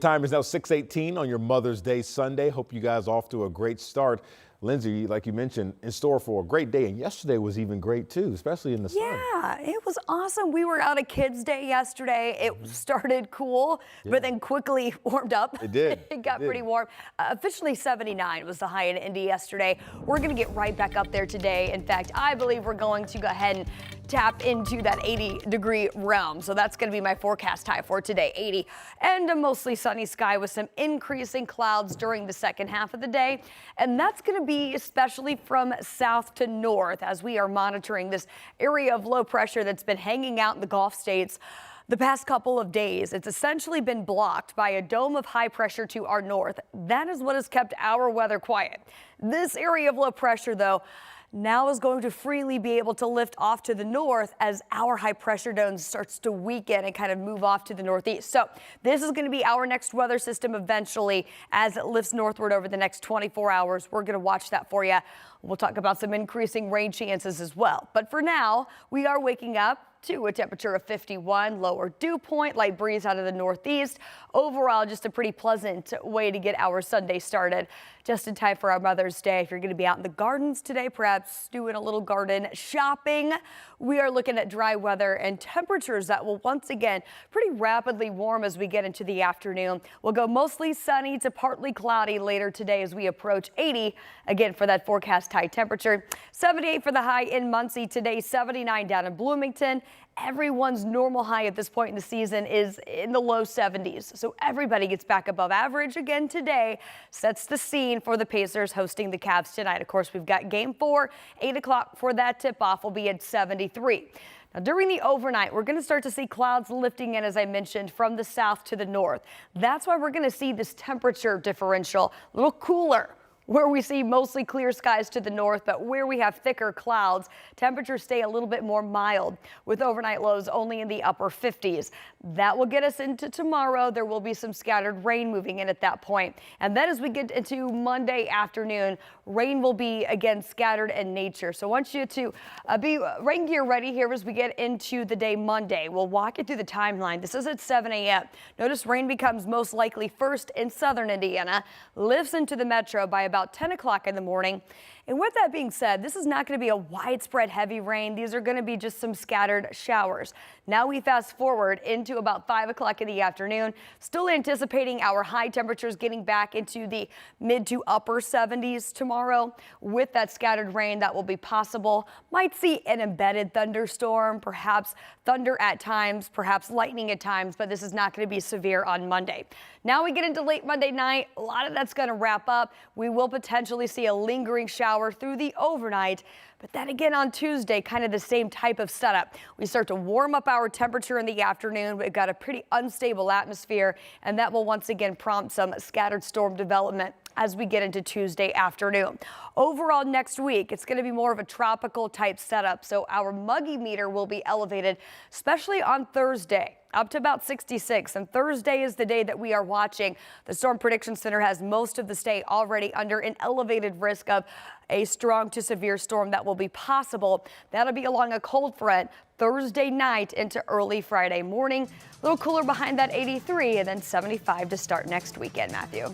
Time is now 6:18 on your Mother's Day Sunday. Hope you guys off to a great start. Lindsay, like you mentioned, in store for a great day, and yesterday was even great too, especially in the sun. Yeah, it was awesome. We were out at Kids Day yesterday. It started cool, but then quickly warmed up. It did. It got pretty warm. Officially 79 was the high in Indy yesterday. We're going to get right back up there today. In fact, I believe we're going to go ahead and tap into that 80-degree realm. So that's going to be my forecast high for today, 80. And a mostly sunny sky with some increasing clouds during the second half of the day. And that's going to be especially from south to north as we are monitoring this area of low pressure that's been hanging out in the Gulf states the past couple of days. It's essentially been blocked by a dome of high pressure to our north. That is what has kept our weather quiet. This area of low pressure, though, now is going to freely be able to lift off to the north as our high pressure dome starts to weaken and kind of move off to the northeast. So this is going to be our next weather system eventually as it lifts northward over the next 24 hours. We're going to watch that for you. We'll talk about some increasing rain chances as well. But for now, we are waking up to a temperature of 51, lower dew point, light breeze out of the northeast. Overall, just a pretty pleasant way to get our Sunday started. Just in time for our Mother's Day. If you're going to be out in the gardens today, perhaps doing a little garden shopping, we are looking at dry weather and temperatures that will once again pretty rapidly warm as we get into the afternoon. We'll go mostly sunny to partly cloudy later today as we approach 80 again for that forecast high temperature. 78 for the high in Muncie today, 79 down in Bloomington. Everyone's normal high at this point in the season is in the low 70s. So everybody gets back above average again today. Sets the scene for the Pacers hosting the Cavs tonight. Of course, we've got game 4, 8 o'clock for that tip off will be at 73. Now, during the overnight, we're going to start to see clouds lifting in, as I mentioned, from the south to the north. That's why we're going to see this temperature differential a little cooler, where we see mostly clear skies to the north, but where we have thicker clouds, temperatures stay a little bit more mild with overnight lows only in the upper 50s. That will get us into tomorrow. There will be some scattered rain moving in at that point. And then as we get into Monday afternoon, rain will be again scattered in nature. So I want you to be rain gear ready here as we get into the day Monday. We'll walk you through the timeline. This is at 7 a.m. Notice rain becomes most likely first in southern Indiana, lifts into the metro by about 10 o'clock in the morning. And with that being said, this is not going to be a widespread heavy rain. These are going to be just some scattered showers. Now we fast forward into about 5 o'clock in the afternoon, still anticipating our high temperatures getting back into the mid to upper 70s tomorrow. With that scattered rain that will be possible, might see an embedded thunderstorm, perhaps thunder at times, perhaps lightning at times, but this is not going to be severe on Monday. Now we get into late Monday night. A lot of that's going to wrap up. We will potentially see a lingering shower through the overnight. But then again on Tuesday, kind of the same type of setup. We start to warm up our temperature in the afternoon. We've got a pretty unstable atmosphere, and that will once again prompt some scattered storm development as we get into Tuesday afternoon. Overall next week, it's going to be more of a tropical type setup. So our muggy meter will be elevated, especially on Thursday, up to about 66. And Thursday is the day that we are watching. The Storm Prediction Center has most of the state already under an elevated risk of a strong to severe storm that will be possible. That'll be along a cold front Thursday night into early Friday morning. A little cooler behind that 83 and then 75 to start next weekend, Matthew.